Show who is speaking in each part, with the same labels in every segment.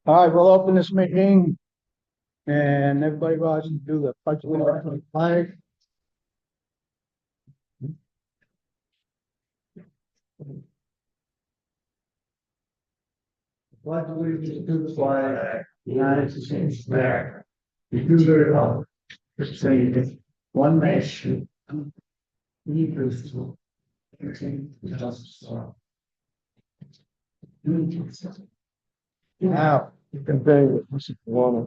Speaker 1: All right, we'll open this meeting and everybody rise and do the pledge of allegiance to the flag. Pledge allegiance to the flag, United States of America, to the republic, for one nation, indivisible, with justice for all. Now, you can very,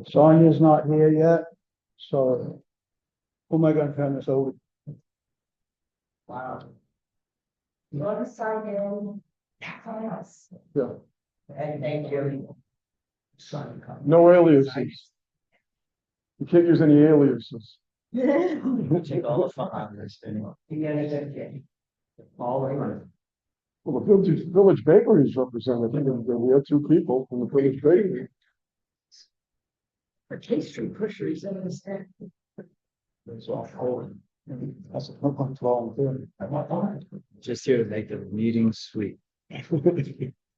Speaker 1: Sonia's not here yet, so who am I gonna turn this over? Wow.
Speaker 2: You want to sign in? Yes.
Speaker 1: Yeah.
Speaker 2: And thank you.
Speaker 1: No aliases. You can't use any aliases.
Speaker 3: Take all the fun out of this anyway.
Speaker 2: All right.
Speaker 1: Well, the village bakery is represented, we have two people from the village bakery.
Speaker 2: For pastry pushers in this.
Speaker 1: That's all forward. That's a volunteer.
Speaker 3: Just here to make the meeting sweet. You're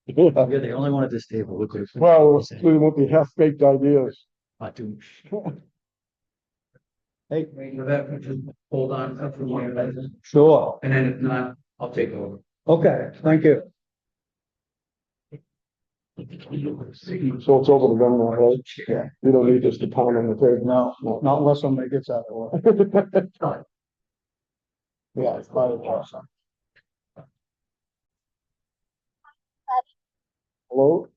Speaker 3: the only one at this table. Look at
Speaker 1: Well, we won't be half-baked ideas.
Speaker 3: Hey, for that, we just hold on for one minute,
Speaker 1: Sure.
Speaker 3: and then if not, I'll take over.
Speaker 1: Okay, thank you. So it's over to them now, right? Yeah. You don't need just to pound on the table. No, not unless somebody gets out of the way. Yeah, it's quite awesome. Hello?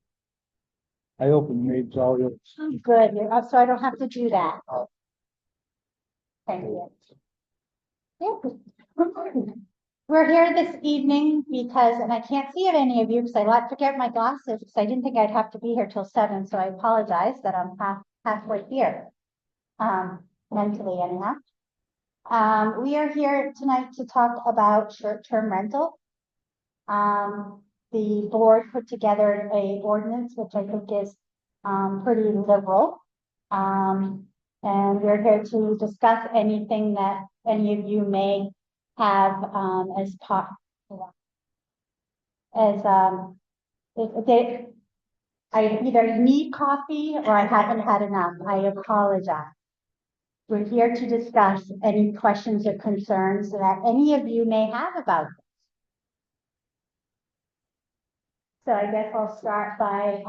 Speaker 1: I open meetings all yours.
Speaker 4: Good, so I don't have to do that. Thank you. Yeah. We're here this evening because, and I can't see any of you because I forget my glasses because I didn't think I'd have to be here till 7, so I apologize that I'm halfway here. Mentally anyhow. We are here tonight to talk about short-term rental. The board put together a ordinance, which I think is pretty liberal. And we're here to discuss anything that any of you may have if I either need coffee or I haven't had enough. I apologize. We're here to discuss any questions or concerns that any of you may have about this. So I guess I'll start by,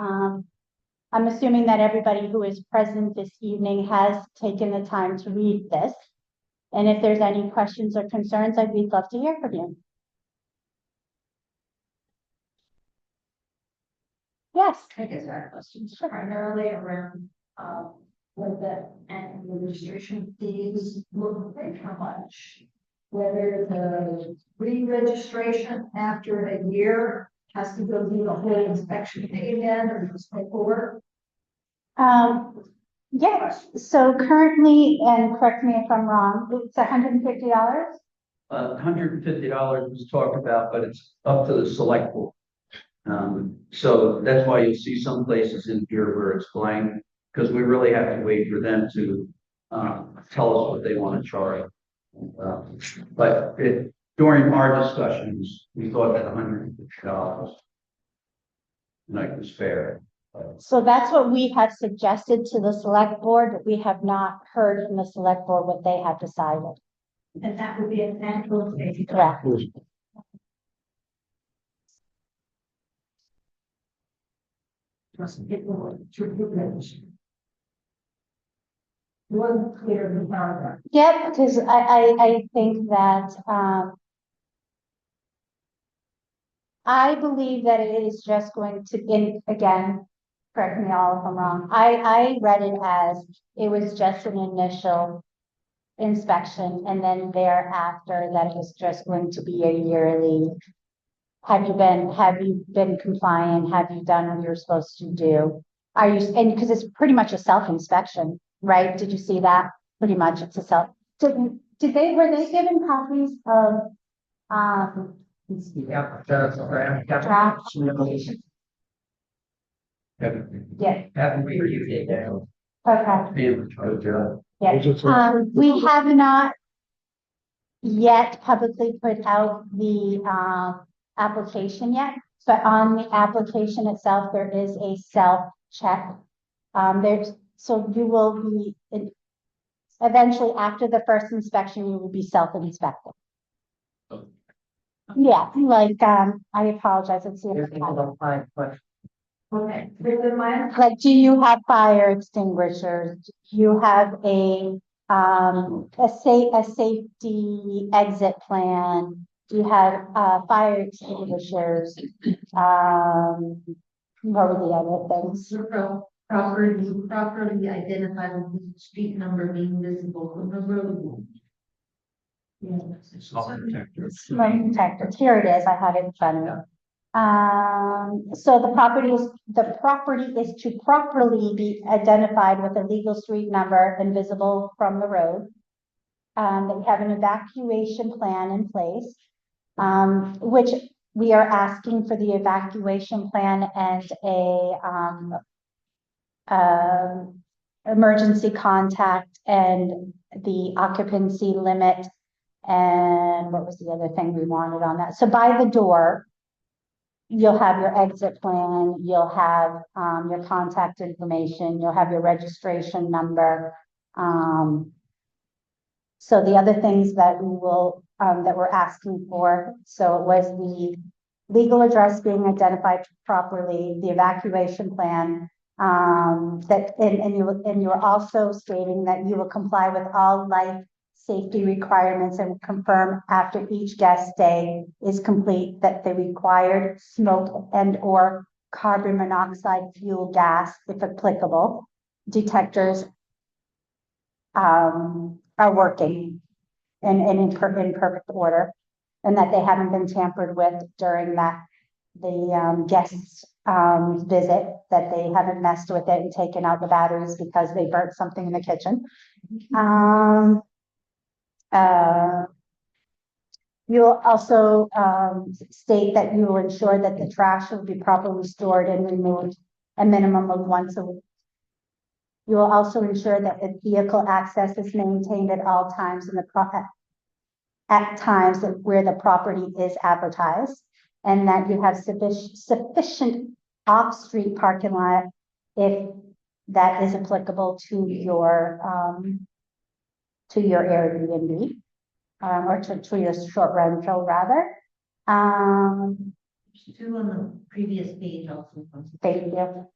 Speaker 4: I'm assuming that everybody who is present this evening has taken the time to read this. And if there's any questions or concerns, I'd love to hear from you. Yes.
Speaker 2: I guess our questions primarily around, what the annual registration fees look like, how much. Whether the re-registration after a year has to go through the whole inspection again or just before.
Speaker 4: Yes, so currently, and correct me if I'm wrong, it's $150?
Speaker 3: $150 was talked about, but it's up to the select board. So that's why you'll see some places in here where it's blank, because we really have to wait for them to tell us what they want to charge. But during our discussions, we thought that $150 like was fair.
Speaker 4: So that's what we have suggested to the select board, but we have not heard from the select board what they have decided.
Speaker 2: And that would be an annual fee.
Speaker 4: Correct.
Speaker 2: Must get more to re-register. Wasn't clear in the paragraph.
Speaker 4: Yep, because I think that I believe that it is just going to, again, correct me all if I'm wrong. I read it as it was just an initial inspection, and then thereafter that it was just going to be a yearly. Have you been compliant? Have you done what you're supposed to do? Are you, and because it's pretty much a self-inspection, right? Did you see that? Pretty much it's a self. Were they given copies of
Speaker 2: Yeah.
Speaker 4: draft? Yeah.
Speaker 3: Haven't reviewed it now.
Speaker 4: Okay.
Speaker 3: Good job.
Speaker 4: Yeah. We have not yet publicly put out the, application yet, but on the application itself, there is a self-check. So you will be, eventually, after the first inspection, you will be self-inspected. Yeah, like, I apologize, it's the.
Speaker 2: Okay, with my,
Speaker 4: Like, do you have fire extinguishers? Do you have a safety exit plan? Do you have, fire extinguishers? What were the other things?
Speaker 2: properly identified with the street number being visible from the road. Yeah.
Speaker 3: Smoke detector.
Speaker 4: Smoke detectors, here it is, I have it in front of me. So the property is to properly be identified with a legal street number and visible from the road. That we have an evacuation plan in place, which we are asking for the evacuation plan and emergency contact and the occupancy limit. And what was the other thing we wanted on that? So by the door, you'll have your exit plan, you'll have, your contact information, you'll have your registration number. So the other things that we will, that we're asking for, so it was the legal address being identified properly, the evacuation plan, and you are also stating that you will comply with all life safety requirements and confirm after each guest stay is complete that the required smoke and or carbon monoxide fuel gas, if applicable, detectors are working in perfect order, and that they haven't been tampered with during the guests visit, that they haven't messed with it and taken out the batteries because they burnt something in the kitchen. You'll also state that you will ensure that the trash will be properly stored and removed a minimum of once a week. You will also ensure that the vehicle access is maintained at all times at times where the property is advertised, and that you have sufficient off-street parking lot if that is applicable to your Airbnb, or to your short rental rather.
Speaker 2: Two on the previous page also.
Speaker 4: Thank you.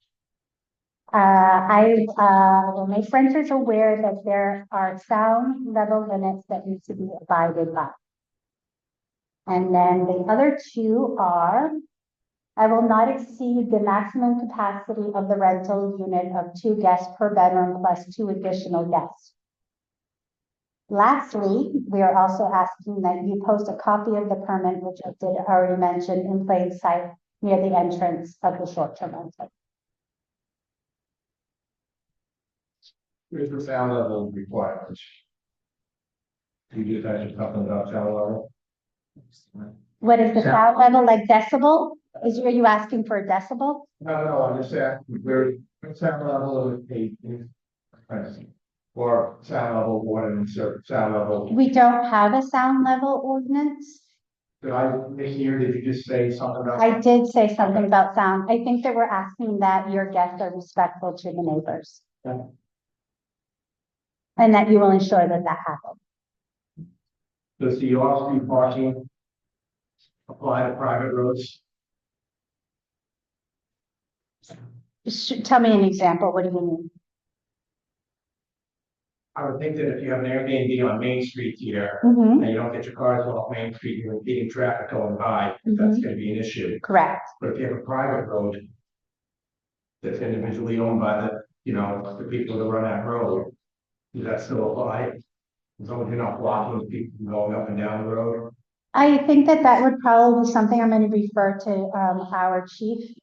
Speaker 4: Will make renters aware that there are sound level limits that need to be abided by. And then the other two are, I will not exceed the maximum capacity of the rental unit of 2 guests per bedroom plus 2 additional guests. Lastly, we are also asking that you post a copy of the permit, which I did already mention, in plain sight near the entrance of the short-term rental.
Speaker 1: Here's the sound level requirements. You just had something about sound level.
Speaker 4: What is the sound level, like decibel? Are you asking for a decibel?
Speaker 1: No, I'm just asking, where, what sound level of a, or sound level, what an insert sound level.
Speaker 4: We don't have a sound level ordinance.
Speaker 1: Did I mishear, did you just say something about?
Speaker 4: I did say something about sound. I think that we're asking that your guests are respectful to the neighbors.
Speaker 1: Yeah.
Speaker 4: And that you will ensure that that happens.
Speaker 1: Does the off-street parking apply to private roads?
Speaker 4: Tell me an example. What do you mean?
Speaker 1: I would think that if you have an Airbnb on Main Street here,
Speaker 4: Mhm.
Speaker 1: and you don't get your cars off Main Street, you're impeding traffic going by, that's gonna be an issue.
Speaker 4: Correct.
Speaker 1: But if you have a private road that's individually owned by the people that run that road, does that still apply? As long as you're not blocking people from going up and down the road?
Speaker 4: I think that that would probably be something I'm going to refer to our chief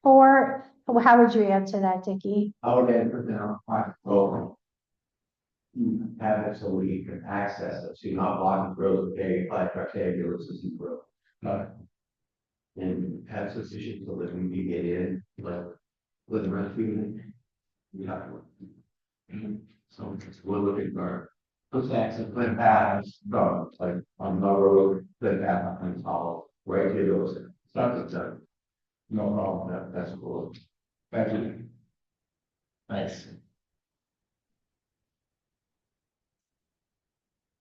Speaker 4: for. How would you answer that, Dickie?
Speaker 5: I would enter down private road. Have it so we can access it, so you're not blocking the road with a fire truck, ambulance, system road. And have sufficient so that when you get in, like, with the rest of you. Yeah. So we're looking for the tax and Flint Pass, no, like on the road, Flint Pass, and all, right here, those, that's a, no problem, that's cool. Thank you.
Speaker 1: Nice.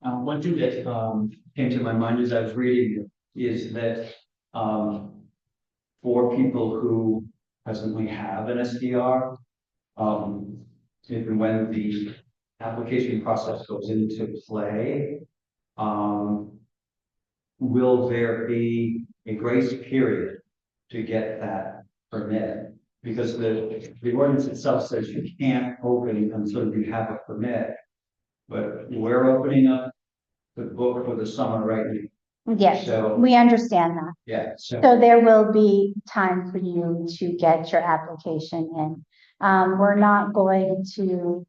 Speaker 3: One thing that came to my mind as I was reading it is that for people who presently have an SDR, if and when the application process goes into play, will there be a grace period to get that permit? Because the ordinance itself says you can't open until you have a permit. But we're opening up the book for the summer right now.
Speaker 4: Yes,
Speaker 3: So,
Speaker 4: we understand that.
Speaker 3: yeah, so
Speaker 4: So there will be time for you to get your application in. We're not going to.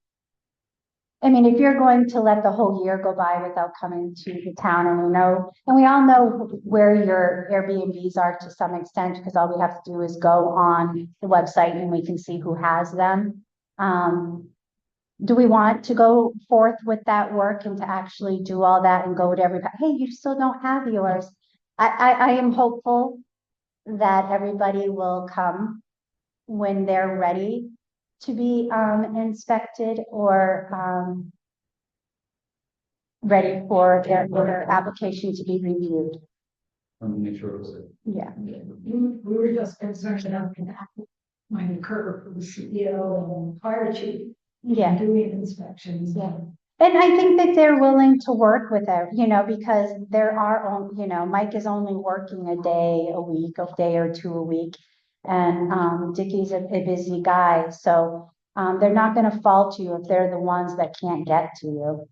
Speaker 4: I mean, if you're going to let the whole year go by without coming to the town, and we all know where your Airbnbs are to some extent, because all we have to do is go on the website and we can see who has them. Do we want to go forth with that work and to actually do all that and go to everybody? Hey, you still don't have yours. I am hopeful that everybody will come when they're ready to be inspected or ready for their application to be reviewed.
Speaker 3: make sure it's
Speaker 4: Yeah.
Speaker 2: We were just concerned about that might occur for the CEO and fire chief
Speaker 4: Yeah.
Speaker 2: doing inspections.
Speaker 4: Yeah. And I think that they're willing to work with it, because there are, Mike is only working a day a week, a day or two a week. And Dickie's a busy guy, so they're not gonna fault you if they're the ones that can't get to you.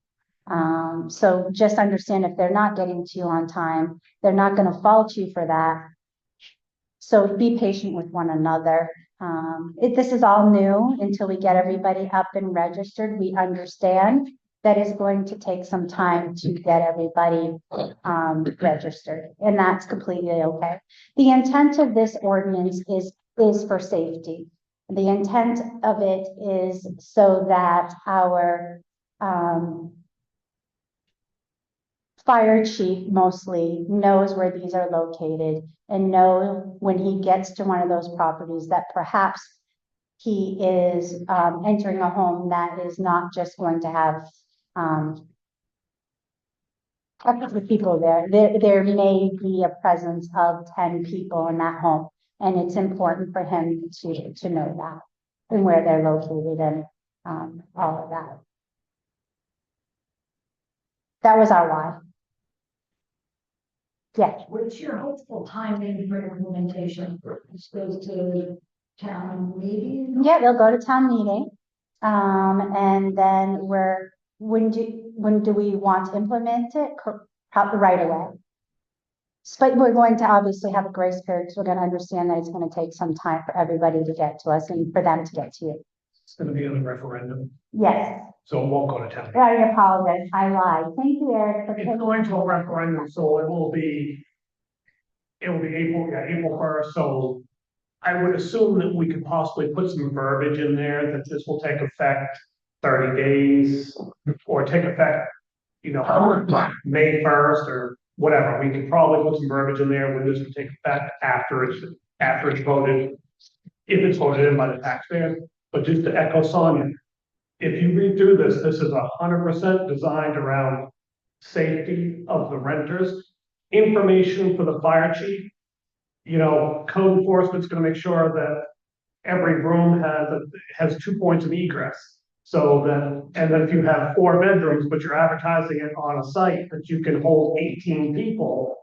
Speaker 4: So just understand if they're not getting to you on time, they're not gonna fault you for that. So be patient with one another. This is all new until we get everybody up and registered. We understand that is going to take some time to get everybody registered, and that's completely okay. The intent of this ordinance is for safety. The intent of it is so that our fire chief mostly knows where these are located and know when he gets to one of those properties that perhaps he is entering a home that is not just going to have a couple of people there. There may be a presence of 10 people in that home, and it's important for him to know that and where they're located and all of that. That was our why. Yeah.
Speaker 2: What's your hopeful timing for implementation? This goes to town meeting?
Speaker 4: Yeah, they'll go to town meeting. And then when do we want to implement it? Probably right away. But we're going to obviously have a grace period, because we're going to understand that it's going to take some time for everybody to get to us and for them to get to you.
Speaker 6: It's gonna be on the referendum,
Speaker 4: Yes,
Speaker 6: so it won't go to town.
Speaker 4: I apologize, I lied. Thank you, Eric. for
Speaker 6: It's
Speaker 4: taking-
Speaker 6: going to a referendum, so it will be April 1st, so I would assume that we could possibly put some verbiage in there that this will take effect 30 days, or take effect, May 1st or whatever. We could probably put some verbiage in there when this will take effect after it's voted, if it's voted in by the taxpayers. But just to echo Sonia, if you read through this, this is 100% designed around safety of the renters, information for the fire chief. Code enforcement's gonna make sure that every room has 2 points of egress. And then if you have 4 bedrooms, but you're advertising it on a site that you can hold 18 people,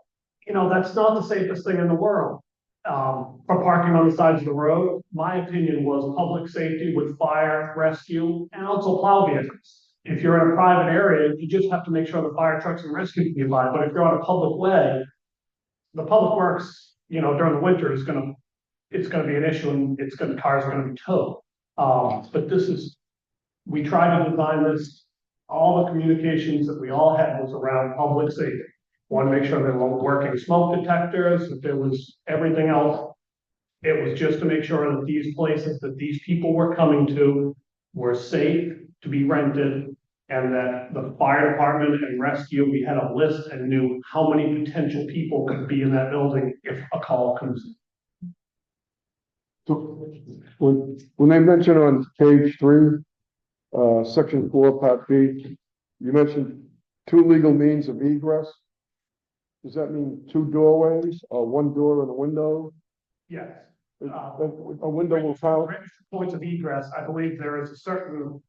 Speaker 6: that's not the safest thing in the world. For parking on the sides of the road, my opinion was public safety with fire, rescue, and also plow vehicles. If you're in a private area, you just have to make sure the fire trucks and rescue can be by. But if you're on a public way, the public works, during the winter it's gonna be an issue, and cars are gonna be towed. But we tried to design this, all the communications that we all had was around public safety. Want to make sure there were working smoke detectors, that there was everything else. It was just to make sure that these places that these people were coming to were safe to be rented, And that the fire department and rescue, we had a list and knew how many potential people could be in that building if a call comes in.
Speaker 7: So, when they mention on page 3, section 4, part B, you mentioned 2 legal means of egress. Does that mean 2 doorways or 1 door and a window?
Speaker 6: Yes.
Speaker 7: A window will count?
Speaker 6: Points of egress, I believe there is a certain,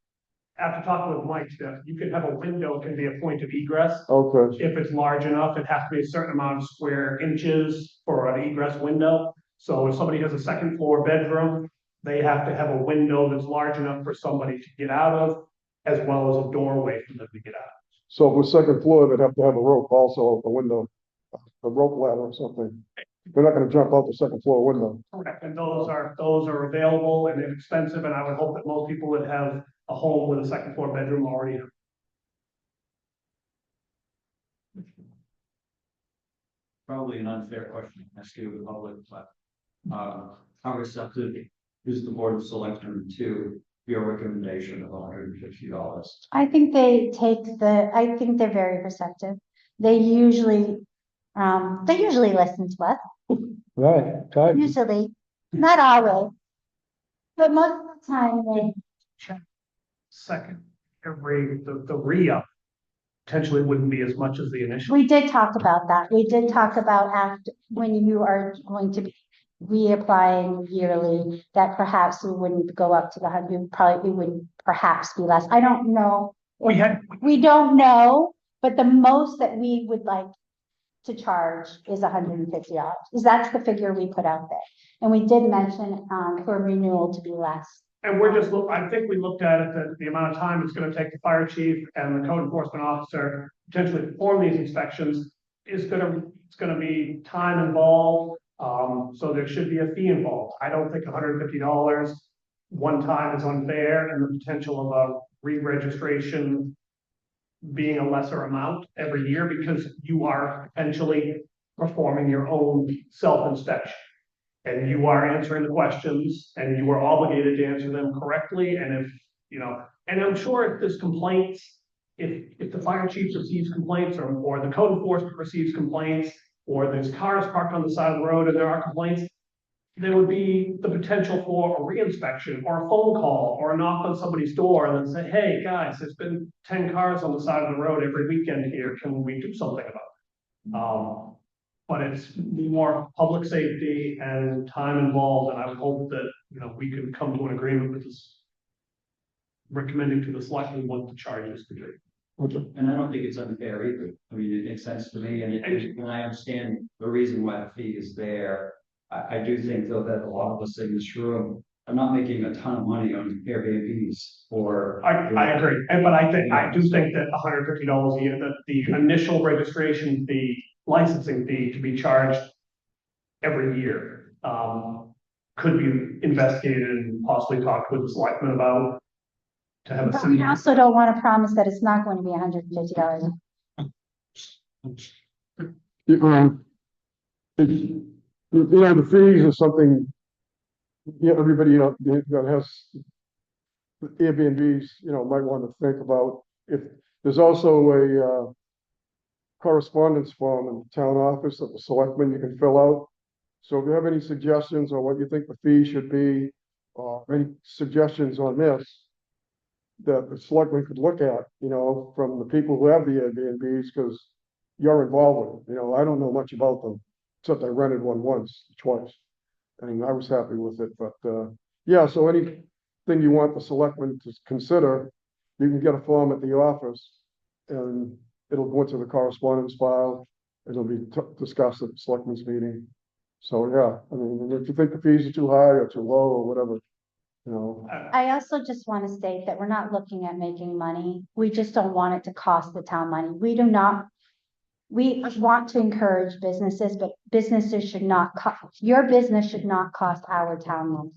Speaker 6: after talking with Mike, that you can have a window can be a point of egress.
Speaker 7: Okay,
Speaker 6: If it's large enough, it has to be a certain amount of square inches for an egress window. So if somebody has a second floor bedroom, they have to have a window that's large enough for somebody to get out of, as well as a doorway for them to get out.
Speaker 7: so for second floor, they'd have to have a rope also, a window, a rope ladder or something. They're not gonna jump out the second floor window.
Speaker 6: Correct, and those are available and inexpensive, and I would hope that most people would have a home with a second floor bedroom already.
Speaker 8: Probably an unfair question to ask you the public, but how receptive is the board of selectmen to your recommendation of $150?
Speaker 4: I think I think they're very receptive. They usually listen to us,
Speaker 7: Right,
Speaker 4: usually, not always. But most of the time they,
Speaker 6: Second, the re-up potentially wouldn't be as much as the initial.
Speaker 4: we did talk about that. We did talk about after, when you are going to be reapplying yearly, that perhaps we wouldn't go up to the 100, probably it would perhaps be less. I don't know. We don't know, but the most that we would like to charge is $150, because that's the figure we put out there. And we did mention, for renewal to be less.
Speaker 6: And I think we looked at it, that the amount of time it's gonna take the fire chief and the code enforcement officer potentially perform these inspections it's gonna be time involved. So there should be a fee involved. I don't think $150 one time is unfair, and the potential of a re-registration being a lesser amount every year, because you are potentially performing your own self-inspection. And you are answering the questions, and you are obligated to answer them correctly, and and I'm sure if there's complaints, if the fire chief receives complaints, or the code enforcement receives complaints, or there's cars parked on the side of the road and there are complaints, there would be the potential for a re-inspection, or a phone call, or a knock on somebody's door and then say, hey, guys, there's been 10 cars on the side of the road every weekend here, can we do something about it? But it's more public safety and time involved, and I would hope that, we can come to an agreement with this, recommending to the selectmen what the charges could be.
Speaker 8: And I don't think it's unfair either. I mean, it makes sense to me, and I understand the reason why the fee is there. I do think, though, that a lot of us in this room are not making a ton of money on Airbnbs or.
Speaker 6: I agree, but I do think that $150 a year, that the initial registration fee, licensing fee to be charged every year, could be investigated and possibly talked with the selectmen about, to have a.
Speaker 4: But we also don't want to promise that it's not going to be $150.
Speaker 7: The fees is something, everybody, that has Airbnbs, might want to think about. If there's also a correspondence form in the town office that the selectmen you can fill out. So if you have any suggestions on what you think the fee should be, or any suggestions on this that the selectmen could look at, from the people who have the Airbnbs, because you're involved with it. I don't know much about them, except I rented one once, twice, and I was happy with it. But yeah, so anything you want the selectmen to consider, you can get a form at the office, and it'll go into the correspondence file. It'll be discussed at the selectmen's meeting. So yeah, I mean, if you think the fees are too high or too low or whatever,
Speaker 4: I also just want to state that we're not looking at making money. We just don't want it to cost the town money. We want to encourage businesses, but businesses should not your business should not cost our town money.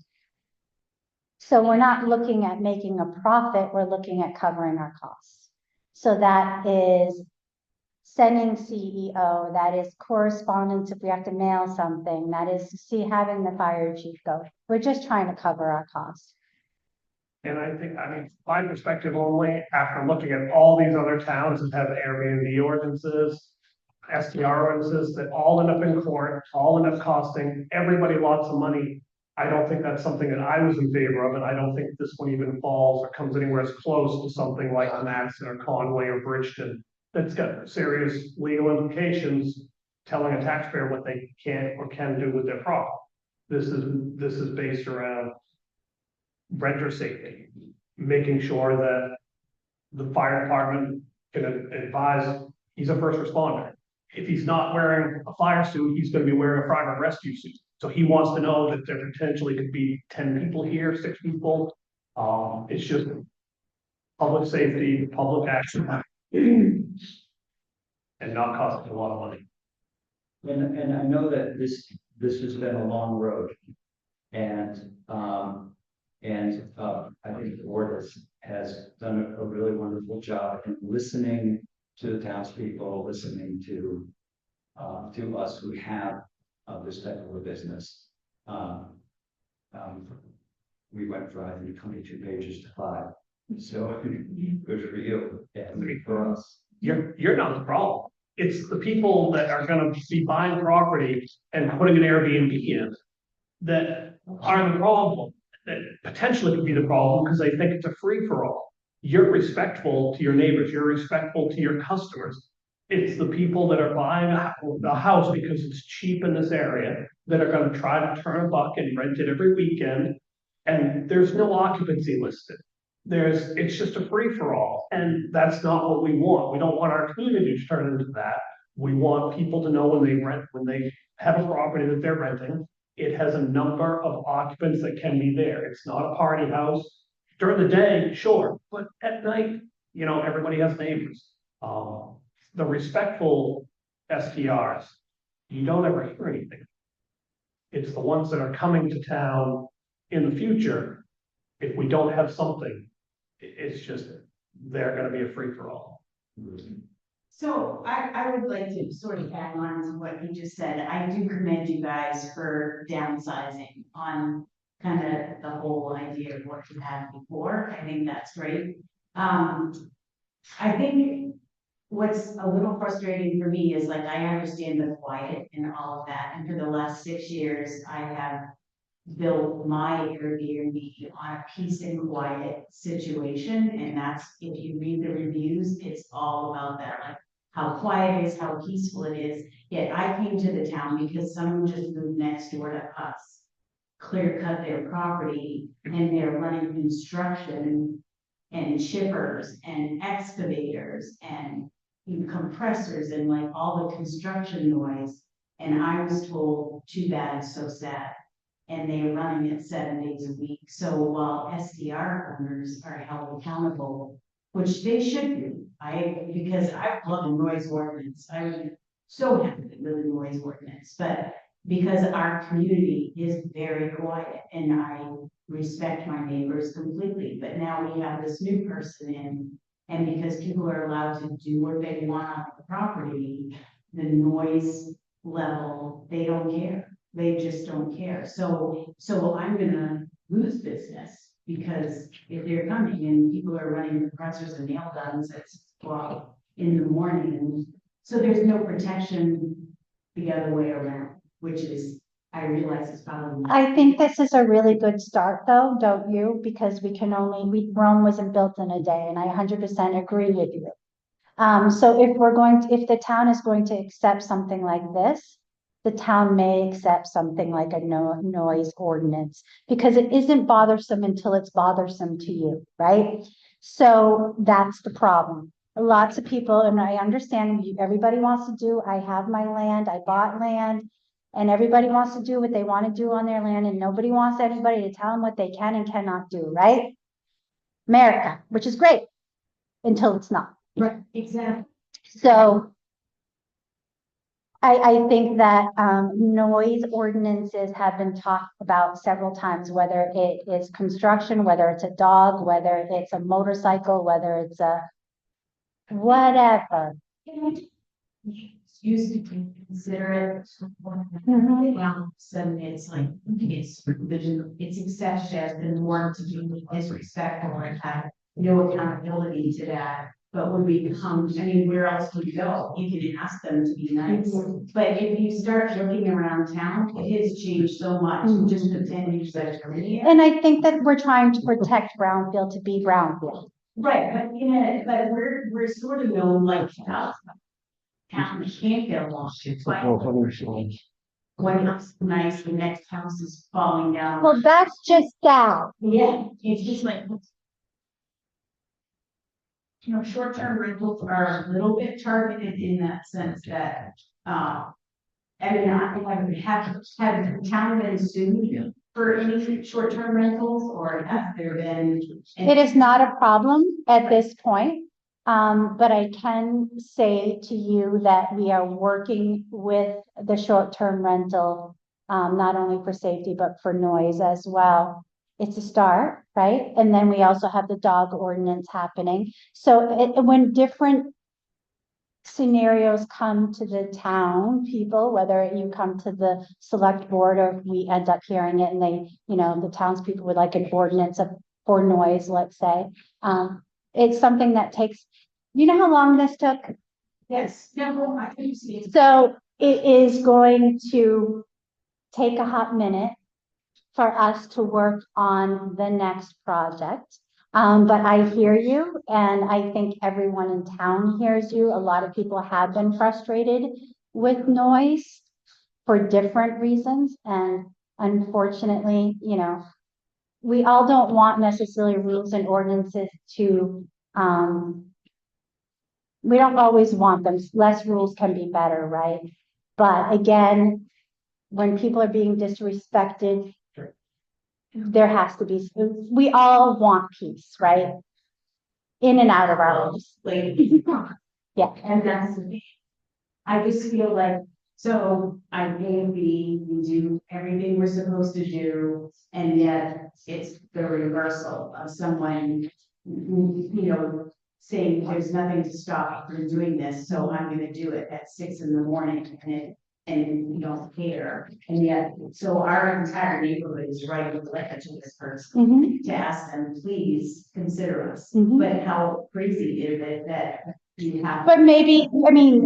Speaker 4: So we're not looking at making a profit, we're looking at covering our costs. So that is sending CEO, that is correspondence if we have to mail something, that is having the fire chief go. We're just trying to cover our costs.
Speaker 6: And I think, I mean, my perspective only, after looking at all these other towns that have Airbnb ordinances, STR ordinances that all end up in court, all end up costing everybody lots of money. I don't think that's something that I was in favor of, and I don't think this one even falls or comes anywhere as close to something like Matson or Conway or Bridgeton. That's got serious legal implications, telling a taxpayer what they can or can do with their property. This is based around renter safety, making sure that the fire department can advise, he's a first responder. If he's not wearing a fire suit, he's gonna be wearing a private rescue suit. So he wants to know that there potentially could be 10 people here, 6 people. It's just public safety, public action. And not costing a lot of money.
Speaker 8: And I know that this has been a long road. And I think the board has done a really wonderful job in listening to the townspeople, listening to us who have this type of a business. We went from, I think, 22 pages to 5. So good for you and for us.
Speaker 6: You're not the problem. It's the people that are gonna be buying property and putting an Airbnb in that are the problem, that potentially could be the problem because they think it's a free-for-all. You're respectful to your neighbors, you're respectful to your customers. It's the people that are buying a house because it's cheap in this area that are gonna try to turn a buck and rent it every weekend. And there's no occupancy listed. It's just a free-for-all, and that's not what we want. We don't want our community to turn into that. We want people to know when they have a property that they're renting, it has a number of occupants that can be there. It's not a party house. During the day, sure, but at night, everybody has neighbors. The respectful STRs, you don't ever hear anything. It's the ones that are coming to town in the future. If we don't have something, it's just, they're gonna be a free-for-all.
Speaker 9: So I would like to sort of add on to what you just said. I do commend you guys for downsizing on kind of the whole idea of what you had before. I think that's great. I think what's a little frustrating for me is, like, I understand the quiet and all of that. And for the last 6 years, I have built my Airbnb on a peace and quiet situation. And that's, if you read the reviews, it's all about that, like how quiet it is, how peaceful it is. Yet I came to the town because someone just moved next door to us, clear cut their property, and they're running construction and chippers and excavators and compressors and like all the construction noise. And I was told, too bad, so sad. And they are running it 7 days a week. So while SDR owners are held accountable, which they should be, because I love a noise ordinance. I would so happy with a noise ordinance, but because our community is very quiet and I respect my neighbors completely. But now we have this new person in, and because people are allowed to do what they want on the property, the noise level, they don't care. They just don't care. So I'm gonna lose business because if they're coming and people are running compressors and nail guns at 12 in the morning, so there's no protection the other way around, which is, I realize it's probably.
Speaker 4: I think this is a really good start though, don't you? Because Rome wasn't built in a day, and I 100% agree with you. So if the town is going to accept something like this, the town may accept something like a noise ordinance, because it isn't bothersome until it's bothersome to you, right? So that's the problem. Lots of people, and I understand everybody wants to do, I have my land, I bought land, and everybody wants to do what they want to do on their land, and nobody wants anybody to tell them what they can and cannot do, right? America, which is great, until it's not.
Speaker 9: Right, exactly.
Speaker 4: So I think that noise ordinances have been talked about several times, whether it is construction, whether it's a dog, whether it's a motorcycle, whether it's a whatever.
Speaker 9: used to consider it.
Speaker 4: Mhm.
Speaker 9: Well, suddenly it's like, it's accepted as the norm to be disrespectful and have no accountability to that. But when we become, I mean, where else would we go? You can ask them to be nice. But if you start looking around town, it has changed so much in just the 10 years that I've been here.
Speaker 4: And I think that we're trying to protect Brownfield to be Brownfield.
Speaker 9: Right, but we're sort of known like town can't get along. One house is nice, the next house is falling down.
Speaker 4: Well, that's just that.
Speaker 9: Yeah, it's just like. You know, short-term rentals are a little bit targeted in that sense that, I mean, have town been sued for any short-term rentals, or has there been?
Speaker 4: It is not a problem at this point. But I can say to you that we are working with the short-term rental, not only for safety, but for noise as well. It's a start, right? And then we also have the dog ordinance happening. So when different scenarios come to the town people, whether you come to the select board or we end up hearing it and they, the townspeople would like an ordinance for noise, let's say. It's something that takes, how long this took?
Speaker 9: Yes, no, I can see it.
Speaker 4: So it is going to take a hot minute for us to work on the next project. But I hear you, and I think everyone in town hears you. A lot of people have been frustrated with noise for different reasons, and unfortunately, we all don't want necessarily rules and ordinances to, we don't always want them. Less rules can be better, right? But again, when people are being disrespected, there has to be, we all want peace, right? In and out of our lives. Yeah.
Speaker 9: And that's the thing. I just feel like, so I maybe we do everything we're supposed to do, and yet it's the reversal of someone, saying there's nothing to stop from doing this, so I'm gonna do it at 6 a.m. and you don't care. And yet, so our entire neighborhood is writing a letter to this person to ask them, please consider us. But how crazy is it that you have?
Speaker 4: But maybe,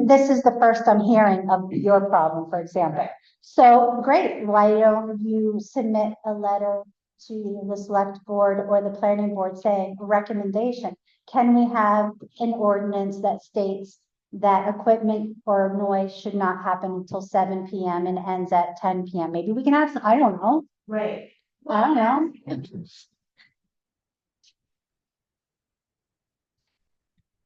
Speaker 4: this is the first I'm hearing of your problem, for example. So great, why don't you submit a letter to the select board or the planning board saying a recommendation? Can we have an ordinance that states that equipment or noise should not happen until 7 p.m. and ends at 10 p.m. Maybe we can have some, I don't know.
Speaker 9: Right.
Speaker 4: I don't know.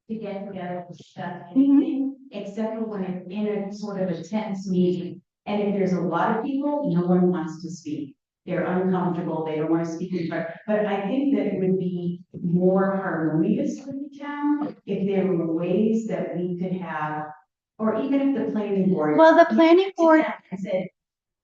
Speaker 9: To get together to discuss anything, except for when it's in a sort of a tense meeting. And if there's a lot of people, no one wants to speak. They're uncomfortable, they don't want to speak in front. But I think that it would be more harmonious for the town if there were ways that we could have, or even if the planning board.
Speaker 4: Well, the planning board.
Speaker 9: Said,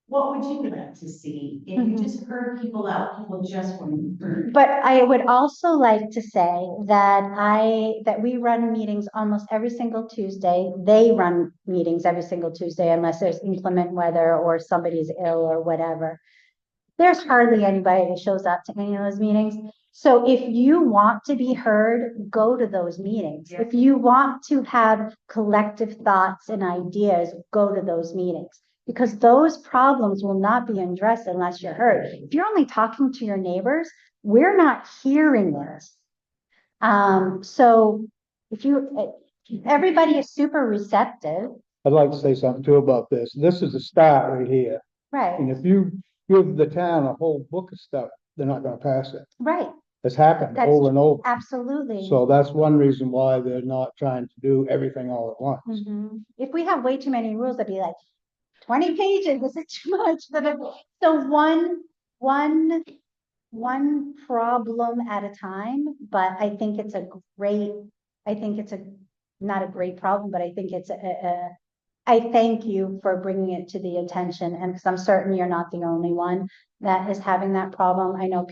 Speaker 9: what would you like to see? If you just heard people out, people just want to hear.
Speaker 4: But I would also like to say that we run meetings almost every single Tuesday. They run meetings every single Tuesday unless there's inclement weather or somebody's ill or whatever. There's hardly anybody that shows up to any of those meetings. So if you want to be heard, go to those meetings.
Speaker 9: Yeah.
Speaker 4: If you want to have collective thoughts and ideas, go to those meetings. Because those problems will not be addressed unless you're heard. If you're only talking to your neighbors, we're not hearing this. So everybody is super receptive.
Speaker 10: I'd like to say something too about this. This is the start right here.
Speaker 4: Right,
Speaker 10: And if you give the town a whole book of stuff, they're not gonna pass it.
Speaker 4: right,
Speaker 10: It's happened
Speaker 4: That's
Speaker 10: over and over.
Speaker 4: absolutely.
Speaker 10: So that's one reason why they're not trying to do everything all at once.
Speaker 4: Mhm. If we have way too many rules, I'd be like, 20 pages, this is too much. So one problem at a time, but I think it's not a great problem, but I think I thank you for bringing it to the attention, and because I'm certain you're not the only one that is having that problem. I know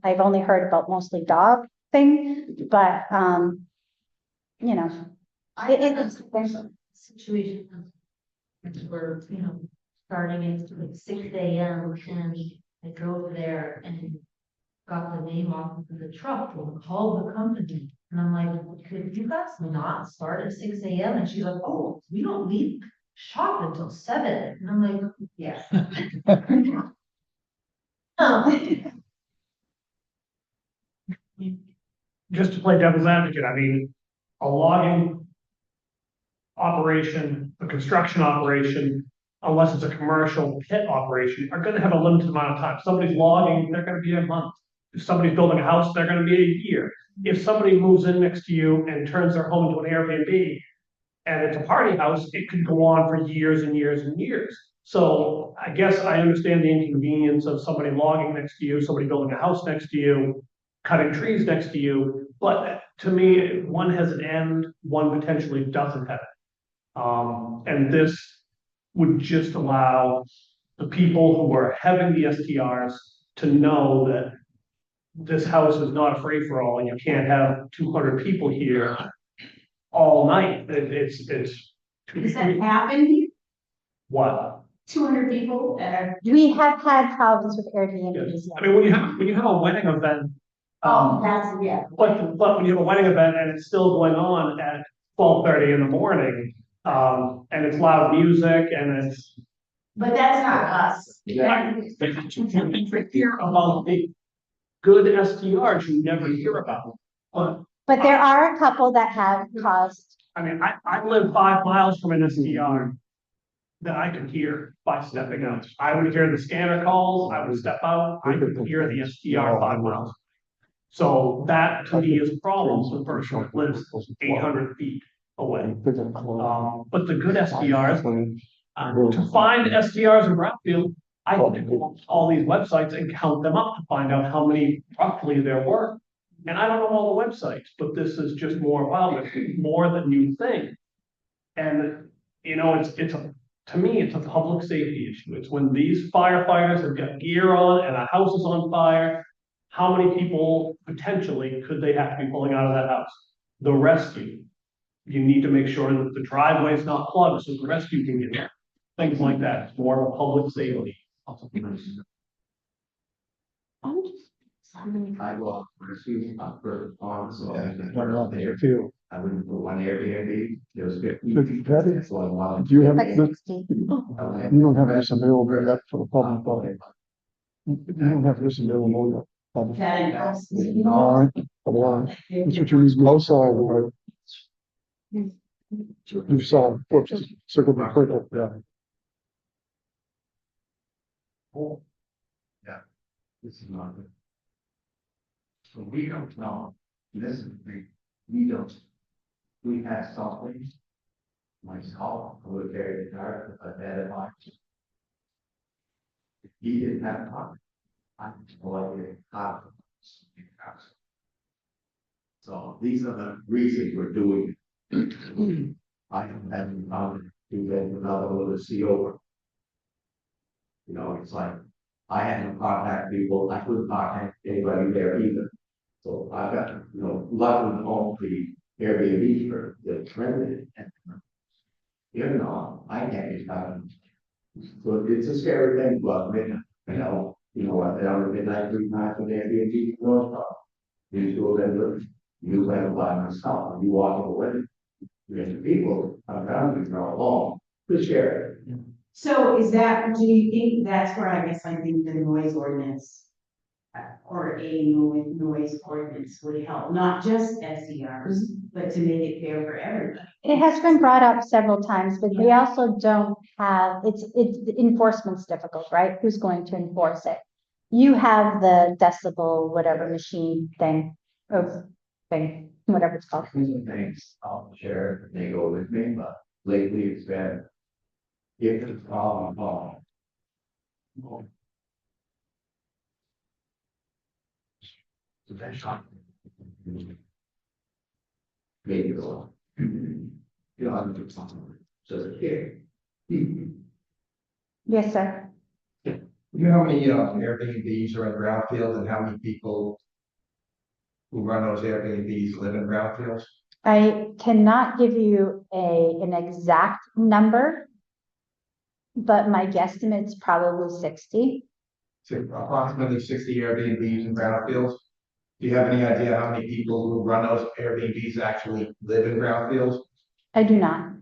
Speaker 4: I've only heard about mostly dog thing, but, it's
Speaker 9: Situation.
Speaker 2: We're, starting at like 6 a.m. and I drove there and got the name off of the truck and called the company. And I'm like, could you guys not start at 6 a.m.? And she's like, oh, we don't leave shop until 7. And I'm like, yeah.
Speaker 6: Just to play devil's advocate, I mean, a logging operation, a construction operation, unless it's a commercial pit operation, are gonna have a limited amount of time. Somebody's logging, they're gonna be a month. If somebody's building a house, they're gonna be a year. If somebody moves in next to you and turns their home into an Airbnb, and it's a party house, it could go on for years and years and years. So I guess I understand the inconvenience of somebody logging next to you, somebody building a house next to you, cutting trees next to you, but to me, one has an end, one potentially doesn't have it. And this would just allow the people who are having the STRs to know that this house is not a free-for-all, and you can't have 200 people here all night. It's.
Speaker 9: Does that happen here?
Speaker 6: What?
Speaker 9: 200 people?
Speaker 4: We have had problems with
Speaker 6: Yes.
Speaker 4: Airbnbs.
Speaker 6: I mean, when you have a wedding event,
Speaker 9: That's, yeah.
Speaker 6: but when you have a wedding event and it's still going on at 12:30 in the morning, and it's loud music and it's.
Speaker 9: But that's not us.
Speaker 6: You hear about the good STRs you never hear about.
Speaker 4: But there are a couple that have caused,
Speaker 6: I mean, I live 5 miles from an STR that I could hear by stepping out. I would hear the scanner calls, I would step out, I could hear the STR 5 miles. So that to me is a problem for the person that lives 800 feet away. But the good STRs, to find STRs in Brownfield, I had to go on all these websites and count them up to find out how many roughly there were. And I don't know all the websites, but this is just more, wow, there's more than you think. And, to me, it's a public safety issue. It's when these firefighters have got gear on and a house is on fire, how many people potentially could they have to be pulling out of that house? The rescue. You need to make sure that the driveway is not plugged so the rescue can get there. Things like that. It's more of a public safety.
Speaker 5: I walk receiving up for on, so I
Speaker 10: There too.
Speaker 5: I went for one Airbnb, there was 50.
Speaker 7: Patty,
Speaker 5: So I wanted.
Speaker 7: do you have,
Speaker 4: like
Speaker 7: this?
Speaker 4: 60.
Speaker 7: You don't have this available yet for the public, though. You don't have this available yet. Public. All right, hold on. That's what you need to outside, right? You saw, whoops, circle the purple, yeah.
Speaker 5: This is not good. So we don't know, this is the, we don't, we have something. My call, I would very dark, but that I. He didn't have time. I avoided how. So these are the reasons we're doing it. I haven't found to get another little see over. It's like, I had to contact people, I couldn't contact anybody there either. So I got, luckily all the Airbnb for the rented and. I can't get out. So it's a scary thing, but midnight, what, down at midnight, 3 times with Airbnb, no problem. You go there, you have a lot of stuff, you walk away. The people around you are alone, to share it.
Speaker 9: So do you think that's where I think the noise ordinance or a noise ordinance would help, not just SERs, but to make it fair for everybody?
Speaker 4: It has been brought up several times, but we also don't have, it's enforcement's difficult, right? Who's going to enforce it? You have the decibel, whatever machine thing, whatever it's called.
Speaker 5: Things I'll share, they go with me, but lately it's been. If it's a problem, so that's something. Maybe a lot. I'm doing something. So here.
Speaker 4: Yes, sir.
Speaker 1: You know how many Airbnbs are in Brownfield and how many people who run those Airbnbs live in Brownfield?
Speaker 4: I cannot give you an exact number, but my guesstimate's probably 60.
Speaker 1: Approximately 60 Airbnbs in brownfields. Do you have any idea how many people who run those Airbnbs actually live in brownfields?
Speaker 4: I do not.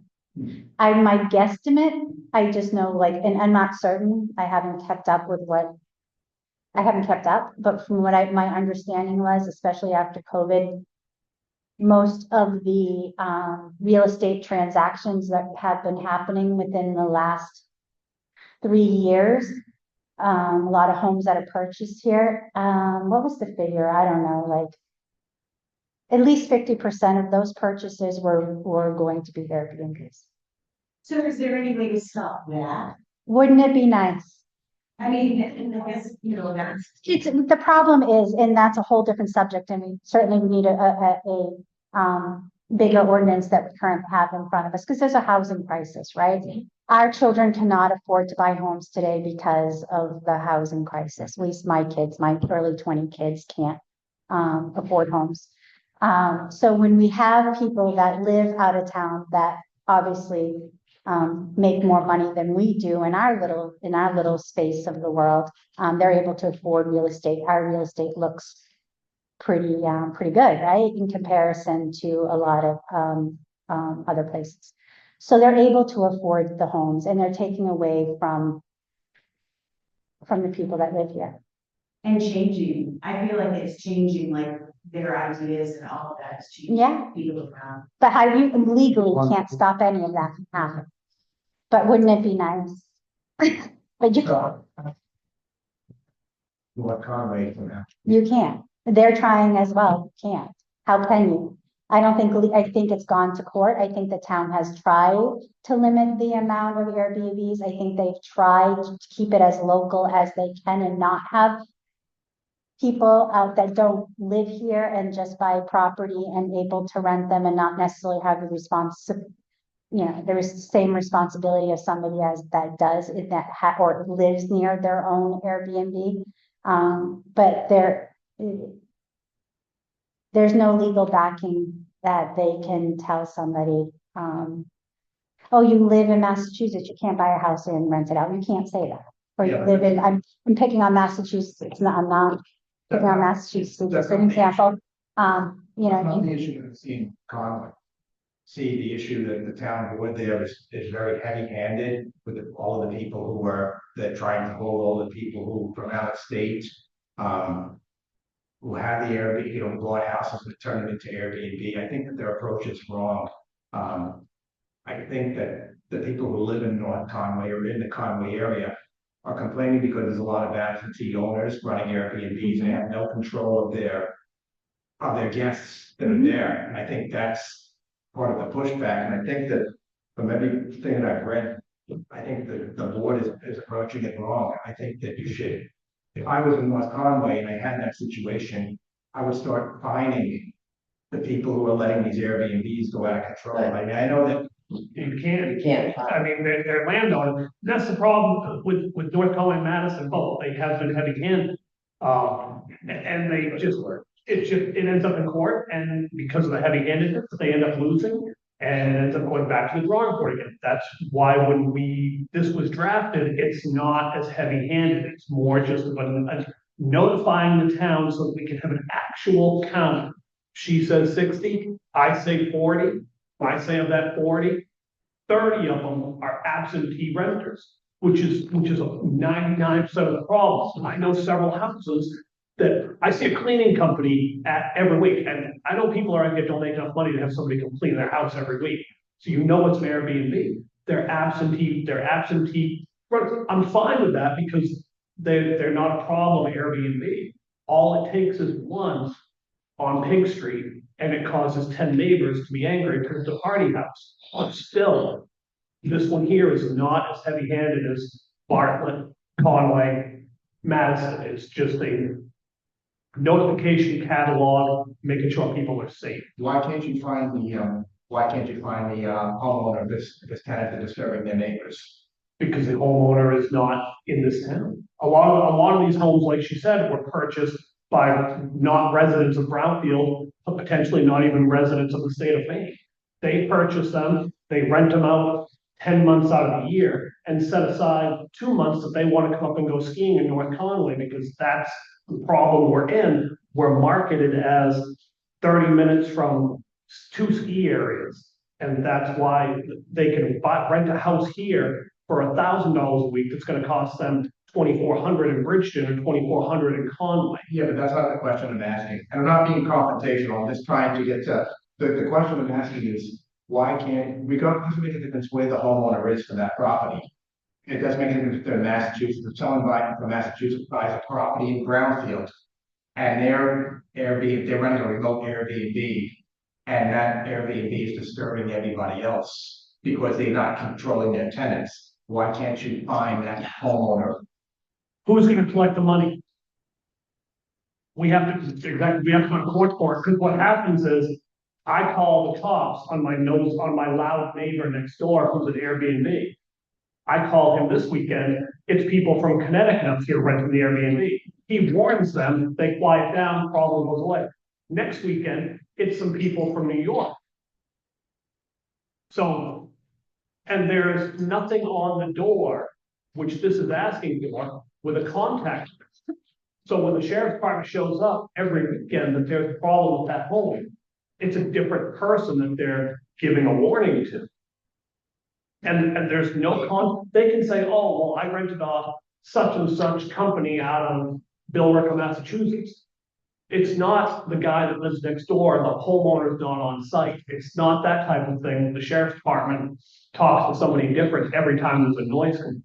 Speaker 4: My guesstimate, I just know like, and I'm not certain, I haven't kept up with what. I haven't kept up, but from what my understanding was, especially after COVID, most of the, real estate transactions that have been happening within the last 3 years, a lot of homes that are purchased here, what was the figure? I don't know, like at least 50% of those purchases were going to be Airbnbs.
Speaker 9: So is there any way to stop that?
Speaker 4: Wouldn't it be nice?
Speaker 9: I mean, and I guess, you know, that's.
Speaker 4: It's, the problem is, and that's a whole different subject, and we certainly need bigger ordinance that we currently have in front of us, because there's a housing crisis, right? Our children cannot afford to buy homes today because of the housing crisis. At least my kids, my early 20 kids can't afford homes. So when we have people that live out of town that obviously make more money than we do in our little space of the world, they're able to afford real estate. Our real estate looks pretty good, right? In comparison to a lot of other places. So they're able to afford the homes, and they're taking away from the people that live here.
Speaker 9: And changing, I feel like it's changing, like their ideas and all of that is changing.
Speaker 4: Yeah.
Speaker 9: People around.
Speaker 4: But I legally can't stop any of that from happening. But wouldn't it be nice? But you can't.
Speaker 1: What Conway from that?
Speaker 4: You can't. They're trying as well. You can't. How can you? I think it's gone to court. I think the town has tried to limit the amount of Airbnbs. I think they've tried to keep it as local as they can and not have people out that don't live here and just buy property and able to rent them and not necessarily have the there is the same responsibility as somebody as that does it or lives near their own Airbnb. But there's no legal backing that they can tell somebody, oh, you live in Massachusetts, you can't buy a house and rent it out. You can't say that. Or you live in, I'm picking on Massachusetts. I'm not picking on Massachusetts as an example.
Speaker 1: Not the issue of seeing Conway. See, the issue that the town board there is very heavy-handed with all of the people who are, they're trying to hold all the people who from out of state, who have the Airbnb, bought houses and turn them into Airbnb. I think that their approach is wrong. I think that the people who live in North Conway or in the Conway area are complaining because there's a lot of absentee owners running Airbnbs and have no control of their guests that are there. And I think that's part of the pushback. And I think that from everything that I've read, I think that the board is approaching it wrong. I think that you should, if I was in North Conway and I had that situation, I would start fining the people who are letting these Airbnbs go out of control. I mean, I know that
Speaker 6: You can't. I mean, they're landowners. That's the problem with North Conway and Madison, both. They have been heavy-handed. And they just, it ends up in court, and because of the heavy-handedness, they end up losing. And ends up going back to the drawing board again. That's why when this was drafted, it's not as heavy-handed. It's more just about notifying the town so that we can have an actual count. She says 60, I say 40. I say of that 40, 30 of them are absentee renters, which is 99% of the problem. I know several houses that I see a cleaning company at every week, and I know people are don't make enough money to have somebody come clean their house every week. So you know it's an Airbnb. They're absentee. I'm fine with that because they're not a problem Airbnb. All it takes is one on Pig Street, and it causes 10 neighbors to be angry because it's a party house. But still, this one here is not as heavy-handed as Bartlett, Conway, Madison. It's just a notification catalog, making sure people are safe.
Speaker 1: why can't you find the homeowner if this tenant is disturbing their neighbors?
Speaker 6: Because the homeowner is not in this town. A lot of these homes, like she said, were purchased by not residents of Brownfield, but potentially not even residents of the state of Maine. They purchase them, they rent them out 10 months out of the year, and set aside 2 months that they want to come up and go skiing in North Conway, because that's the problem we're in. We're marketed as 30 minutes from two ski areas. And that's why they can rent a house here for $1,000 a week. That's gonna cost them 2,400 in Bridgeton or 2,400 in Conway.
Speaker 1: Yeah, but that's not the question I'm asking. And I'm not being confrontational, I'm just trying to get to, the question I'm asking is, why can't, regardless, doesn't make a difference where the homeowner is for that property. It does make a difference if they're in Massachusetts, if someone from Massachusetts buys a property in Brownfield. And they're Airbnb, they're running a remote Airbnb, and that Airbnb is disturbing everybody else because they're not controlling their tenants. Why can't you find that homeowner?
Speaker 6: Who's gonna collect the money? We have to, exactly, we have to go to court for it, because what happens is, I call the cops on my loud neighbor next door who's an Airbnb. I call him this weekend, it's people from Connecticut up here renting the Airbnb. He warns them, they quiet down, problem goes away. Next weekend, it's some people from New York. So, and there's nothing on the door, which this is asking for, with a contact. So when the sheriff's department shows up every weekend that there's a problem with that home, it's a different person that they're giving a warning to. And there's no they can say, oh, well, I rented off such and such company out of Billerica, Massachusetts. It's not the guy that lives next door, the homeowner's not on site. It's not that type of thing. The sheriff's department talks to somebody different every time there's a noise complaint.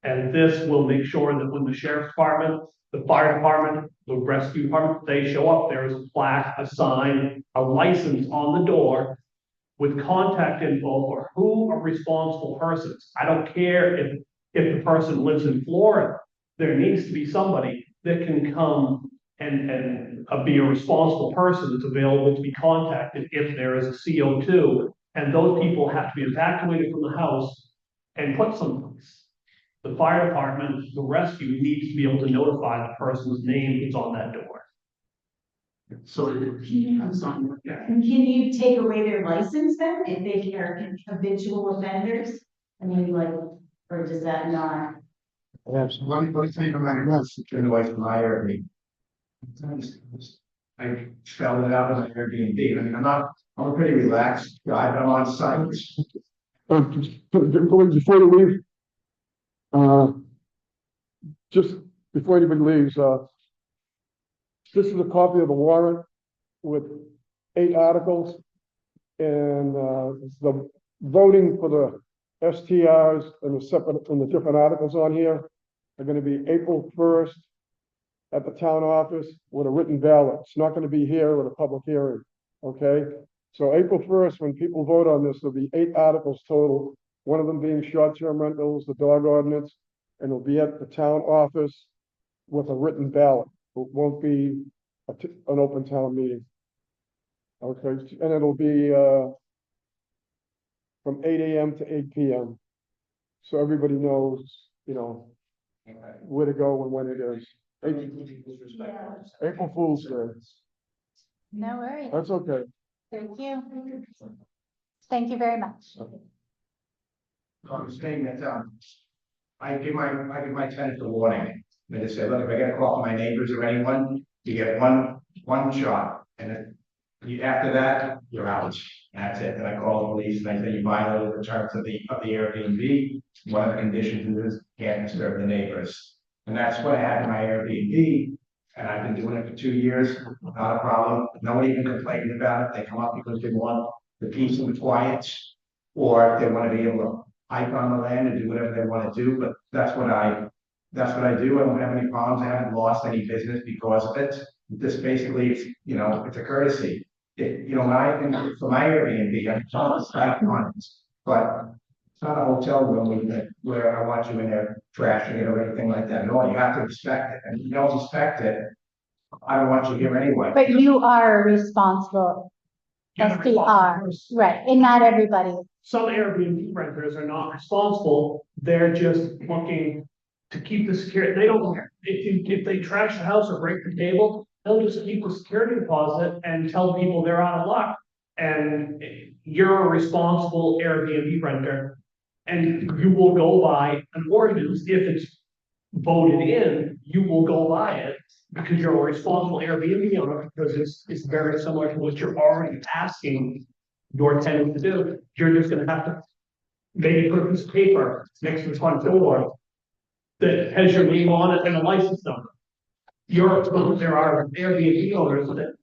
Speaker 6: And this will make sure that when the sheriff's department, the fire department, the rescue department, they show up, there is a plaque, a sign, a license on the door with contact info or who are responsible persons. I don't care if the person lives in Florida. There needs to be somebody that can come and be a responsible person that's available to be contacted if there is a CO2. And those people have to be evacuated from the house and put someplace. The fire department, the rescue needs to be able to notify the person's name who's on that door.
Speaker 9: So can you take away their license then if they are habitual offenders? I mean, like, or does that not?
Speaker 1: Let me tell you my rest, turn away from my Airbnb. I spelled it out in my Airbnb. I mean, I'm a pretty relaxed guy, but I'm on site.
Speaker 7: Before you leave, just before anybody leaves, this is a copy of the warrant with 8 articles. And the voting for the STRs and the different articles on here are going to be April 1st at the town office with a written ballot. It's not going to be here with a public hearing. Okay. So April 1st, when people vote on this, there'll be 8 articles total. One of them being short-term rentals, the dog ordinance, and it'll be at the town office with a written ballot. It won't be an open town meeting. Okay, and it'll be from 8 a.m. to 8 p.m. So everybody knows, where to go and when it is. April Fool's Day.
Speaker 4: No worries.
Speaker 7: That's okay.
Speaker 4: Thank you. Thank you very much.
Speaker 1: I'm saying that, I give my tenants a warning. They just say, look, if I get a call from my neighbors or anyone, you get one shot. And after that, you're out. That's it. And I call the police and I say, you violated the terms of the Airbnb. One of the conditions is can't disturb the neighbors. And that's what I had in my Airbnb. And I've been doing it for 2 years, not a problem. Nobody even complained about it. They come up because they want the peace and the quiet, or they want to be able to hike on the land and do whatever they want to do. But that's what I do. I don't have any problems. I haven't lost any business because of it. This basically, it's a courtesy. For my Airbnb, I'm not staff funds, but it's not a hotel room where I want you in there trashing it or anything like that. No, you have to respect it. And if you don't respect it, I don't want you here anyway.
Speaker 4: But you are responsible. SDR, right, and not everybody.
Speaker 6: Some Airbnb renters are not responsible. They're just looking to keep the security. They don't, if they trash the house or break the table, they'll just keep the security deposit and tell people they're out of luck. And you're a responsible Airbnb renter. And you will go by an ordinance, if it's voted in, you will go by it. Because you're a responsible Airbnb owner, because it's very similar to what you're already asking your tenant to do. You're just gonna have to maybe put a piece of paper next to the front door that has your name on it and a license number. There are Airbnb owners that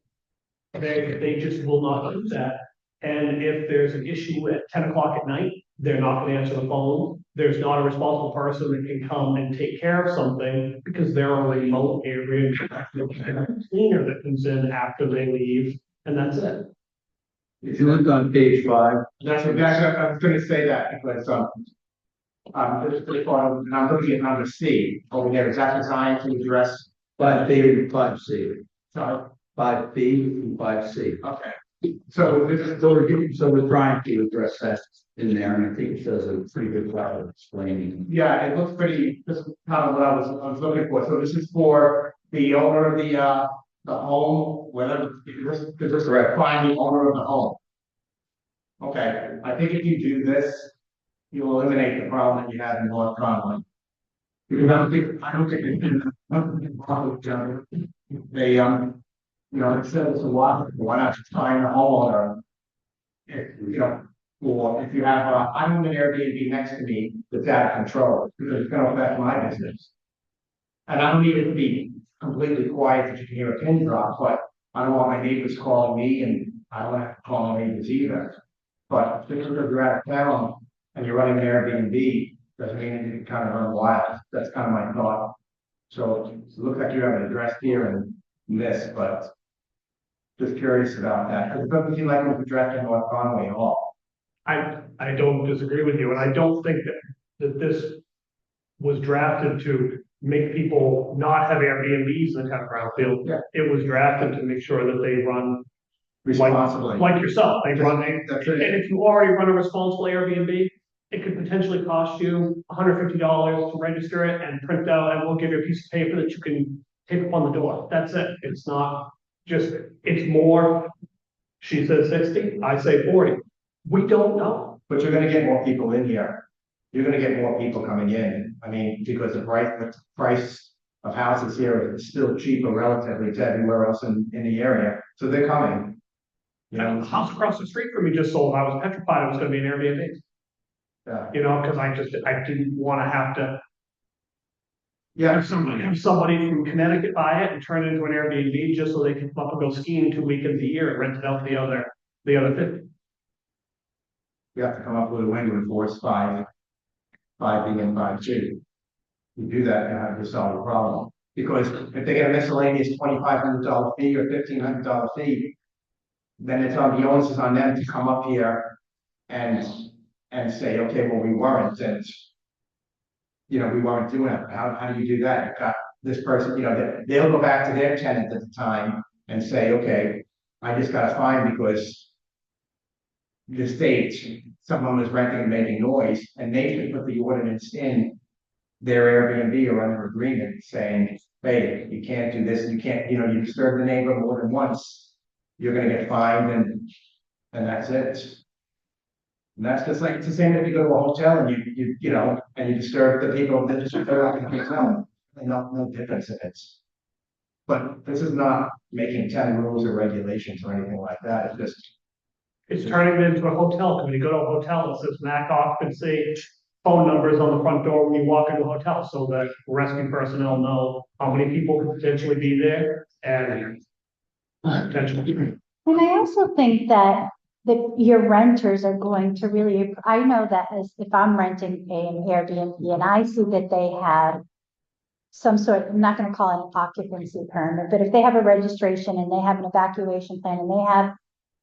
Speaker 6: they just will not do that. And if there's an issue at 10 o'clock at night, they're not gonna answer the phone. There's not a responsible person that can come and take care of something because they're a remote area. Cleaner that comes in after they leave, and that's it.
Speaker 3: If you look on page 5,
Speaker 1: That's exactly, I was gonna say that, because, this one, and I'm looking at number C, over there, is that designed to address?
Speaker 3: 5B and 5C,
Speaker 1: Sorry,
Speaker 3: 5B and 5C.
Speaker 1: okay. So this is,
Speaker 3: So we're trying to address that in there, and I think it does a pretty good job of explaining.
Speaker 1: yeah, it looks pretty, this is kind of what I was looking for, so this is for the owner of the home, whether, because this
Speaker 3: Correct.
Speaker 1: find the owner of the home. Okay, I think if you do this, you will eliminate the problem that you had in North Conway. Because I don't think they, you know, it says a lot, why not just find a homeowner? If, you know, or if you have, I own an Airbnb next to me that's out of control, because it's gonna affect my business. And I don't need it to be completely quiet that you can hear a pin drop, but I don't want my neighbors calling me, and I don't have to call my neighbors either. But just because you're out of town and you're running an Airbnb, doesn't mean it can kind of run wild. That's kind of my thought. So it looks like you have it addressed here in this, but just curious about that, because it doesn't seem like it was addressed in North Conway at all.
Speaker 6: I don't disagree with you, and I don't think that this was drafted to make people not have Airbnbs in the town of Brownfield.
Speaker 1: Yeah.
Speaker 6: It was drafted to make sure that they run
Speaker 1: Responsibly.
Speaker 6: like yourself, they run,
Speaker 1: That's
Speaker 6: and
Speaker 1: it.
Speaker 6: if you already run a responsible Airbnb, it could potentially cost you $150 to register it and print out, and we'll give you a piece of paper that you can tape up on the door. That's it. It's not just, it's more, she says 60, I say 40. We don't know.
Speaker 1: But you're gonna get more people in here. You're gonna get more people coming in. I mean, because the price of houses here is still cheaper relatively to everywhere else in the area. So they're coming. You
Speaker 6: The
Speaker 1: know,
Speaker 6: house across the street from me just sold. I was petrified it was gonna be an Airbnb,
Speaker 1: yeah.
Speaker 6: you know, because I didn't wanna have to
Speaker 1: Yeah,
Speaker 6: have somebody from Connecticut buy it and turn it into an Airbnb just so they can come up and go skiing 2 weekends a year and rent it out to the other 50.
Speaker 1: you have to come up with a window and force five being in 5G. You do that, you have to solve the problem. Because if they get a miscellaneous $2,500 fee or $1,500 fee, then it's on the onus is on them to come up here and say, okay, well, we weren't, and you know, we weren't doing it. How do you do that? You've got this person, you know, they'll go back to their tenant at the time and say, okay, I just got a fine because the state, someone was renting and making noise, and they should put the ordinance in their Airbnb or under agreement saying, hey, you can't do this, you can't, you know, you disturb the neighbor more than once, you're gonna get fined, and that's it. And that's just like, it's the same if you go to a hotel and you know, and you disturb the people that just they're not gonna hotel. And no difference if it's. But this is not making 10 rules or regulations or anything like that, it's just,
Speaker 6: It's turning it into a hotel. When you go to a hotel, it says MAC occupancy, phone numbers on the front door when you walk into a hotel, so that rescue personnel know how many people could potentially be there and potentially.
Speaker 4: And I also think that your renters are going to really, I know that as if I'm renting an Airbnb and I see that they have some sort, I'm not gonna call it an occupancy permit, but if they have a registration and they have an evacuation plan and they have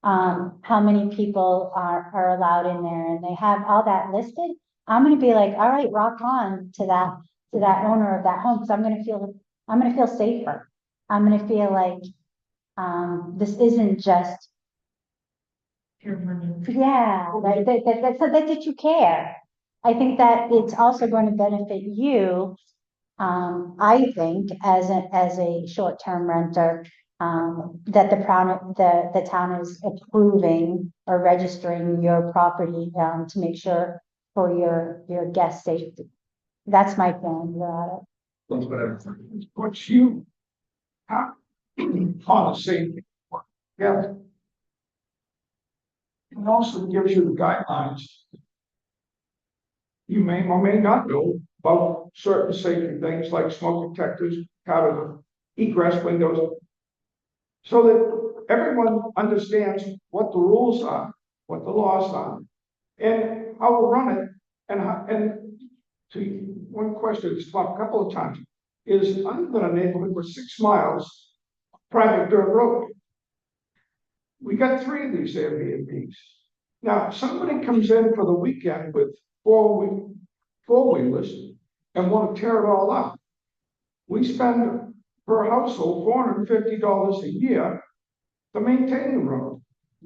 Speaker 4: how many people are allowed in there and they have all that listed, I'm gonna be like, all right, rock on to that owner of that home, because I'm gonna feel safer. I'm gonna feel like this isn't just, yeah, right, that you care. I think that it's also going to benefit you, I think, as a short-term renter, that the town is approving or registering your property, to make sure for your guest safety. That's my feeling about
Speaker 1: Whatever.
Speaker 10: Puts you on a safety. Yeah. It also gives you the guidelines. You may or may not know about certain safety things like smoke detectors, kind of egress windows. So that everyone understands what the rules are, what the laws are, and how to run it. And to one question that's come up a couple of times is I live in a neighborhood with 6 miles of private dirt road. We got 3 of these Airbnbs. Now, somebody comes in for the weekend with four-wheelers and want to tear it all up. We spend per household $450 a year to maintain the road.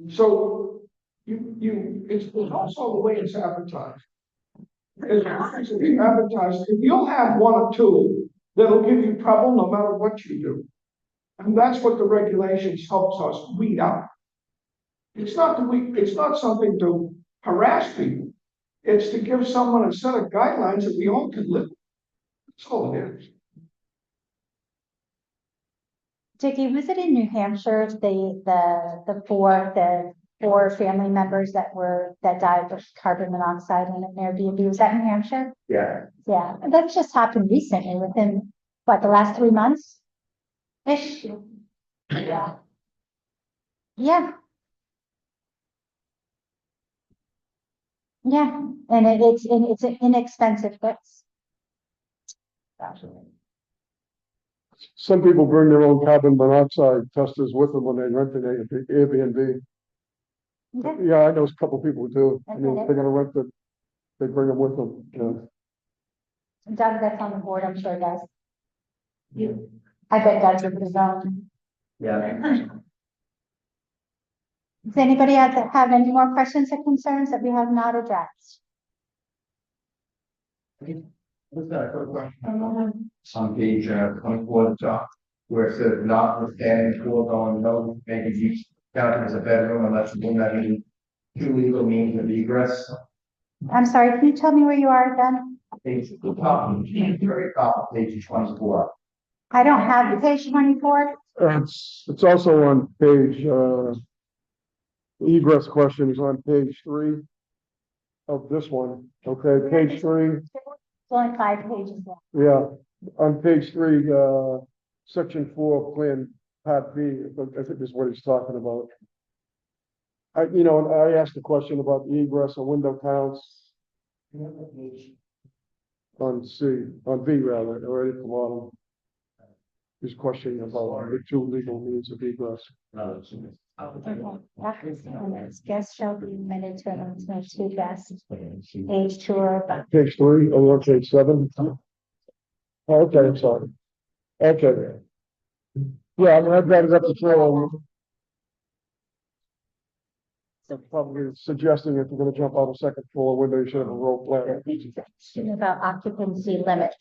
Speaker 10: So it's also the way it's advertised. As long as it's advertised, you'll have 1 or 2 that'll give you trouble no matter what you do. And that's what the regulations helps us weed out. It's not something to harass people. It's to give someone a set of guidelines that we all can live with. That's all it is.
Speaker 4: Dickie, was it in New Hampshire, the four family members that died of carbon monoxide in an Airbnb? Was that in New Hampshire?
Speaker 5: Yeah,
Speaker 4: Yeah, and that just happened recently, within, what, the last 3 months? Ish. Yeah. Yeah. Yeah, and it's an inexpensive fix.
Speaker 7: Some people bring their own carbon monoxide testers with them when they rent an Airbnb.
Speaker 4: Okay.
Speaker 7: Yeah, I know a couple people do. I mean,
Speaker 4: Okay.
Speaker 7: if they're gonna rent it, they bring them with them, you know.
Speaker 4: Doug, that's on the board, I'm sure, guys. I bet Doug's with his own.
Speaker 5: yeah.
Speaker 4: Does anybody have any more questions or concerns that we have not addressed?
Speaker 1: What's that, quick question? On page 24, the top, where it says notwithstanding school going no, maybe you count it as a bedroom unless you do not need 2 legal means of egress.
Speaker 4: I'm sorry, can you tell me where you are again?
Speaker 1: Page, the top, very top of page 24.
Speaker 4: I don't have the page 24.
Speaker 7: It's also on page, egress question is on page 3 of this one, okay, page 3,
Speaker 4: It's only 5 pages long.
Speaker 7: yeah, on page 3, section 4, plan part B, I think is what he's talking about. And I asked a question about the egress and window counts on B rather, right at the bottom. He's questioning about the 2 legal means of egress.
Speaker 4: Okay. Guests shall be admitted to an intimate 2 guests, age 2 or above.
Speaker 7: Page 3, or page 7? Okay, I'm sorry. Okay. Yeah, I mean, I've got it up to 4. So probably suggesting if we're gonna jump out a second floor window, you should have a roll plan.
Speaker 4: About occupancy limit.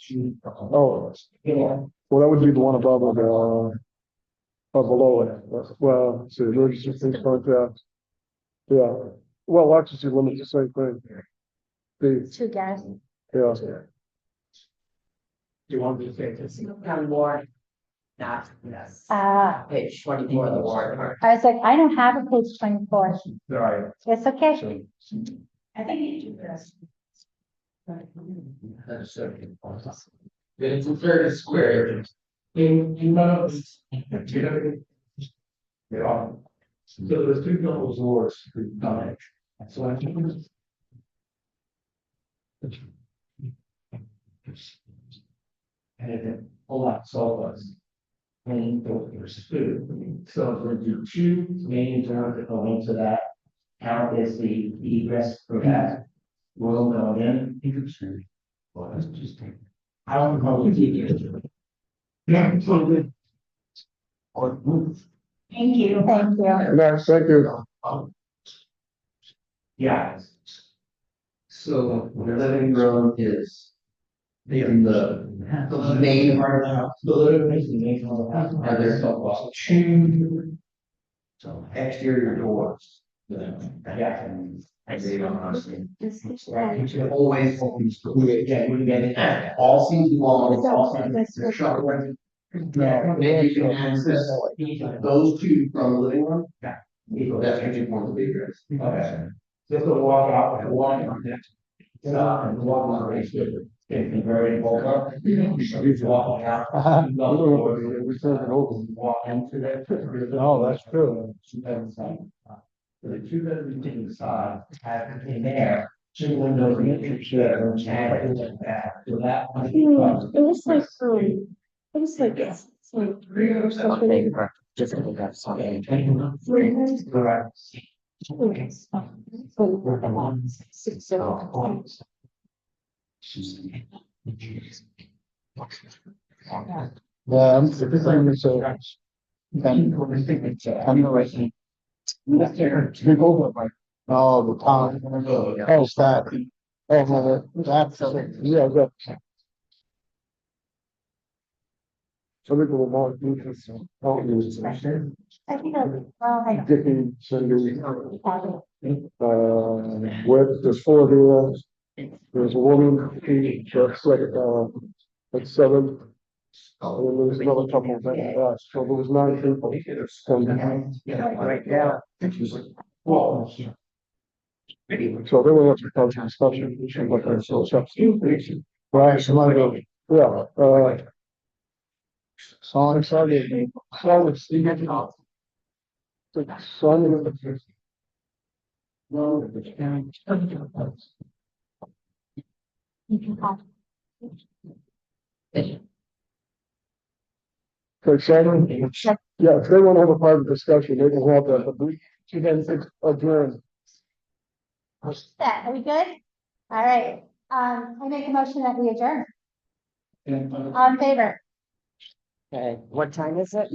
Speaker 7: Oh, well, that would be the one above it, or below it. Well, let's see, emergency things contact. Yeah, well, occupancy limit's the same thing. The,
Speaker 4: 2 guests.
Speaker 7: yeah,
Speaker 1: Do you want me to say this?
Speaker 11: Warrant, not, yes, page 24 of the warrant.
Speaker 4: I was like, I don't have a page 24.
Speaker 1: Sorry.
Speaker 4: It's okay.
Speaker 11: I think you do this.
Speaker 1: That's certain. It's a 30 square. Yeah. So there's 2 double doors. So I think. And then a lot sofas. Main filters food. So when you 2 main doors that go into that, count as the egress for that room going in. Well, that's just. I don't know if you get it. Yeah, so good. Or move.
Speaker 9: Thank you.
Speaker 4: Thank you.
Speaker 7: nice, thank you.
Speaker 1: Yeah. So the living room is in the main part of the house. The living room is the main part of the house. Are there so 2 exterior doors? Yeah.
Speaker 5: And they don't understand.
Speaker 4: This is
Speaker 5: You should always focus to get it all season long, it's all season, they're shoveling. Yeah, maybe you can access those two from the living room. Yeah. That's what you want to be, Chris.
Speaker 1: Okay. Just to walk out, and walk on that. And walk on the race with it. It's very important. You walk out.
Speaker 7: We turn it over.
Speaker 1: Walk into that.
Speaker 7: No, that's true.
Speaker 1: The two bedroom inside, have in there, two windows in each bedroom, and that, so that.
Speaker 4: It was like, it was like, it's like.
Speaker 11: Just think that's something.
Speaker 1: Correct.
Speaker 7: Yeah, I'm saying. Oh, the town. Oh, that. Oh, no, that's, yeah, that. So we go more.
Speaker 4: I think, well, I
Speaker 7: Dicky, Cindy, with, there's four there. There's a woman, that's like seven. And then there's another couple of that, so there was 9 people.
Speaker 11: Right now.
Speaker 7: So they were looking for discussion, like a so substitution. Right, so yeah, song, sorry. So it's the song. No, okay, Shannon, yeah, if they want to have a private discussion, they can have that, but we, then adjourn.
Speaker 4: That, are we good? All right, I make a motion that we adjourn. All in favor?
Speaker 11: Okay, what time is it?